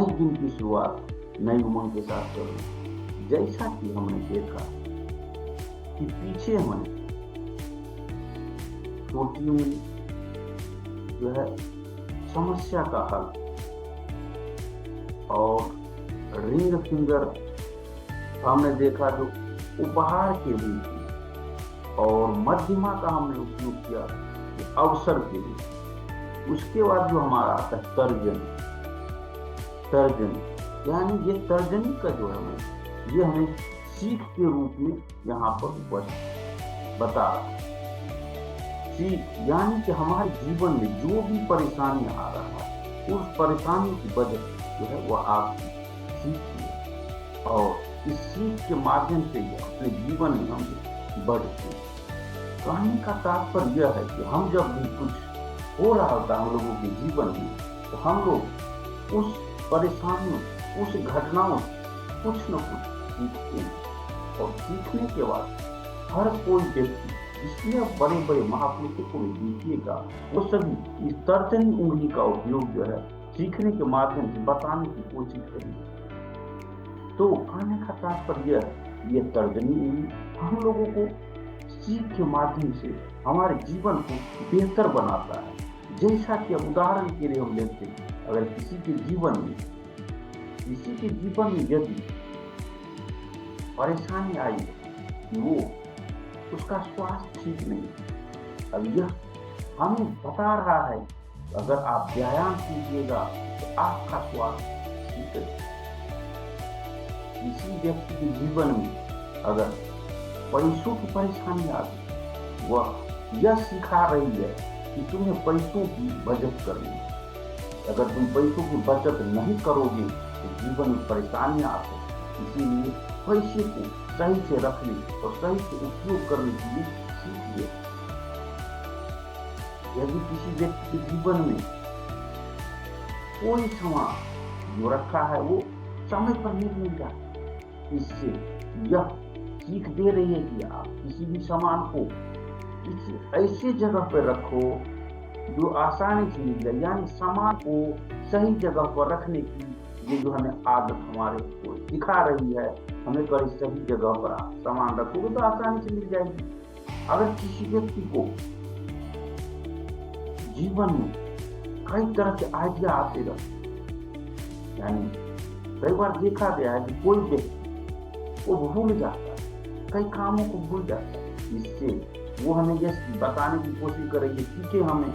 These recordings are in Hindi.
दिन की शुरुआत नई उमंग के साथ करूं। जैसा कि हमने देखा कि पीछे हमने छोटी उंगली जो है समस्या का हल और रिंग फिंगर हमने देखा जो उपहार के लिए और मध्यमा का हमने उपयोग किया अवसर के लिए। उसके बाद जो हमारा आता है तर्जनी, यानी ये तर्जनी का जो है ये हमें सीख के रूप में यहाँ पर बता रहा है। सीख यानी कि हमारे जीवन में जो भी परेशानी आ रहा है उस परेशानी की वजह जो है वह आपकी सीख है और इस सीख के माध्यम से ही अपने जीवन में हम बढ़ते हैं। कहने का तात्पर्य यह है कि हम जब भी कुछ हो रहा होता हम लोगों के जीवन में तो हम लोग उस परेशानियों उस घटनाओं कुछ न कुछ सीखते हैं और सीखने के बाद हर कोई व्यक्ति इसलिए बड़े बड़े महापुरुषों को देखिएगा वो सभी इस तर्जनी उंगली का उपयोग जो है सीखने के माध्यम से बताने की कोशिश करेंगे। तो कहने का तात्पर्य ये तर्जनी उंगली हम लोगों को सीख के माध्यम से हमारे जीवन को बेहतर बनाता है। जैसा कि अब उदाहरण के लिए हम लेते हैं, अगर किसी के जीवन में यदि परेशानी आई कि वो उसका स्वास्थ्य ठीक नहीं, अब यह हमें बता रहा है अगर आप व्यायाम कीजिएगा तो आपका स्वास्थ्य ठीक है। किसी व्यक्ति के जीवन में अगर पैसों की परेशानी आ गई, वह यह सिखा रही है कि तुम्हें पैसों की बचत करनी है। अगर तुम पैसों की बचत नहीं करोगे तो जीवन में परेशानियां आती हैं। इसीलिए पैसे को सही से रखने और सही से उपयोग करने के लिए सीखिए। यदि किसी व्यक्ति के जीवन में कोई सामान जो रखा है वो समय पर नहीं मिल जाता, इससे यह सीख दे रही है कि आप किसी भी सामान को किसी ऐसी जगह पर रखो जो आसानी से मिल जाए, यानी सामान को सही जगह पर रखने की ये जो हमें आदत हमारे को सिखा रही है। हमें कहीं सही जगह पर सामान रखोगे तो आसानी से मिल जाएगी। अगर किसी व्यक्ति को जीवन में कई तरह के आइडिया आते रहते, यानी कई बार देखा गया है कि कोई व्यक्ति वो भूल जाता है, कई कामों को भूल जाता है। इससे वो हमें ये बताने की कोशिश करेंगे सीखे हमें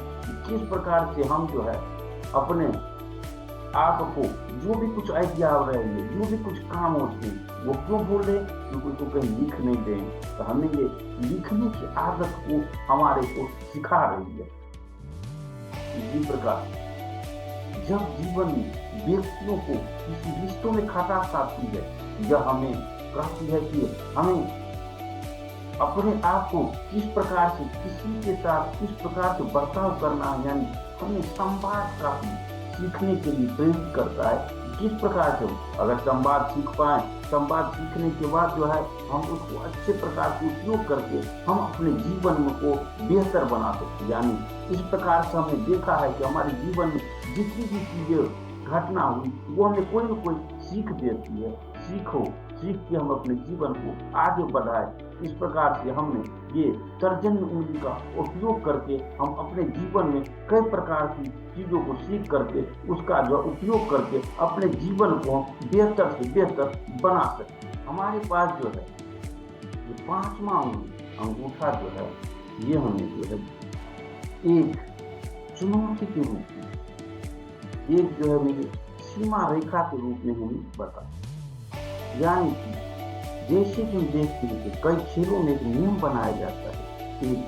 किस प्रकार से हम जो है अपने आप को जो भी कुछ आइडिया आ रहे हैं, जो भी कुछ काम होते हैं वो क्यों भूल रहे, क्योंकि उसको कहीं लिख नहीं दें। तो हमें ये लिखने की आदत को हमारे को सिखा रही है। इसी प्रकार जब जीवन में व्यक्तियों को किसी रिश्तों में खटास आती है, यह हमें कहती है कि हमें अपने आप को किस प्रकार से किसी के साथ किस प्रकार से बर्ताव करना है, यानी हमें संवाद का सीखने के लिए प्रेरित करता है। किस प्रकार से अगर संवाद सीख पाए, संवाद सीखने के बाद जो है हम उसको अच्छे प्रकार से उपयोग करके हम अपने जीवन को बेहतर बना सकते। यानी इस प्रकार से हमने देखा है कि हमारे जीवन में जितनी भी चीजें घटना हुई वो हमें कोई न कोई सीख देती है। सीख के हम अपने जीवन को आगे बढ़ाए। इस प्रकार से हमने ये तर्जनी उंगली का उपयोग करके हम अपने जीवन में कई प्रकार की चीजों को सीख करके उसका जो उपयोग करके अपने जीवन को बेहतर से बेहतर बना सकते। हमारे पास जो है ये 5वां उंगली अंगूठा जो है ये हमें जो है एक चुनौती के रूप में, एक जो है मेरी सीमा रेखा के रूप में हमें बता। यानी कि जैसे कि हम देखते हैं कि कई खेलों में एक नियम बनाया जाता है, एक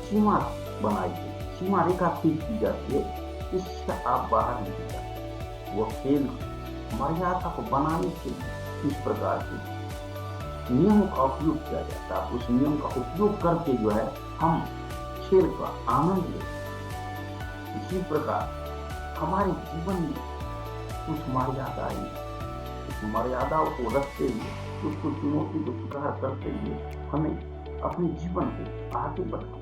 सीमा बनाई गई, सीमा रेखा खींच की जाती है, इससे आप बाहर नहीं जाते। वो खेल मर्यादा को बनाने के लिए इस प्रकार के नियमों का उपयोग किया जाता है। उस नियम का उपयोग करके जो है हम खेल का आनंद लेते। इसी प्रकार हमारे जीवन में कुछ मर्यादा आई, मर्यादाओं को रखते हुए उसको चुनौती को स्वीकार करते हुए हमें अपने जीवन को आगे बढ़ाना।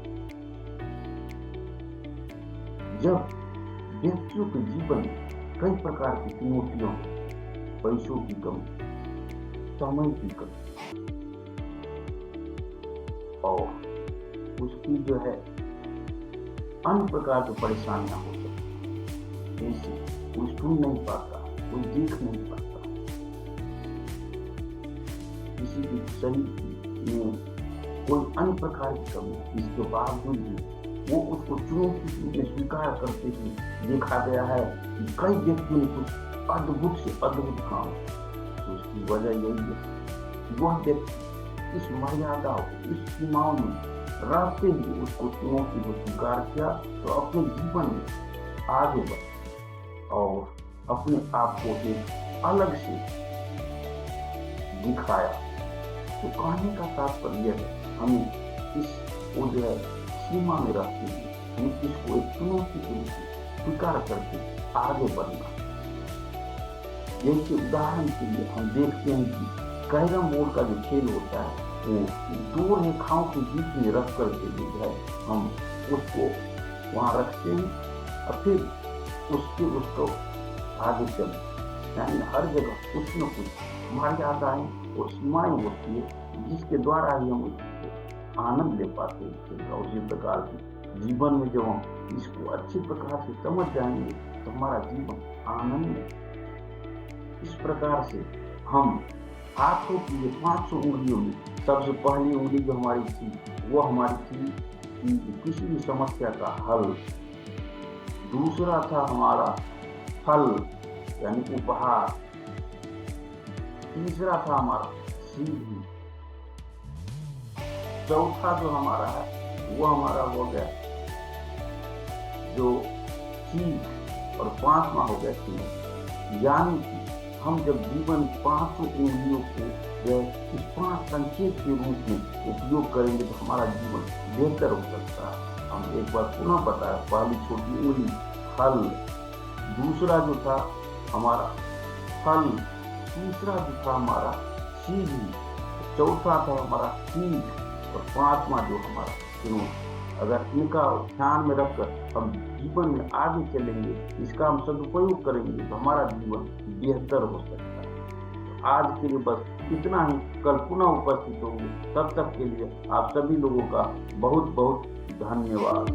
जब व्यक्तियों के जीवन में कई प्रकार की चुनौतियों, पैसों की कमी, समय की कमी और उसकी जो है अन्य प्रकार की परेशानियां हो सकती हैं। जैसे कोई सुन नहीं पाता, कोई देख नहीं पाता, किसी की शरीर में कोई अन्य प्रकार की कमी, इसके बावजूद भी वो उसको चुनौती के रूप में स्वीकार करते हुए देखा गया है कि कई व्यक्तियों ने कुछ अद्भुत से अद्भुत काम। तो उसकी वजह यही है कि वह व्यक्ति इस मर्यादा, इस सीमाओं में रहते हुए उसको चुनौती को स्वीकार किया, तो अपने जीवन में आगे बढ़ा और अपने आप को एक अलग से दिखाया। तो कहने का तात्पर्य है हमें इस वो जो है सीमा में रहते हुए हमें इसको एक चुनौती के रूप में स्वीकार करके आगे बढ़ना। जैसे उदाहरण के लिए हम देखते हैं कि कैरम बोर्ड का जो खेल होता है वो दो रेखाओं के बीच में रख करके जो है हम उसको वहां रखते हैं और फिर उसको आगे चलते, यानी हर जगह कुछ न कुछ मर्यादाएं और सीमाएं होती है जिसके द्वारा ही हम उसको आनंद ले पाते हैं। और इसी प्रकार से जीवन में जब हम इसको अच्छी प्रकार से समझ जाएंगे तो हमारा जीवन आनंद में। इस प्रकार से हम हाथों की 500 उंगलियों में सबसे पहली उंगली जो हमारी थी वो हमारी थी कि किसी भी समस्या का हल। दूसरा था हमारा फल यानी उपहार। तीसरा था हमारा सीढ़ी। चौथा जो हमारा है वो हमारा हो गया जो सीख, और पांचवा हो गया सीख। यानी कि हम जब जीवन 500 उंगलियों को इस 5 संकेत के रूप में उपयोग करेंगे तो हमारा जीवन बेहतर हो सकता है। हम एक बार पुनः बताया, पहली छोटी उंगली फल, दूसरा जो था हमारा फल, तीसरा जो था हमारा सीढ़ी, चौथा था हमारा सीख और पांचवा जो हमारा चुनौती। अगर इनका ध्यान में रखकर हम जीवन में आगे चलेंगे, इसका हम सदुपयोग करेंगे तो हमारा जीवन बेहतर हो सकता है। आज के लिए बस इतना ही, कल पुनः उपस्थित होंगे। तब तक के लिए आप सभी लोगों का बहुत बहुत धन्यवाद।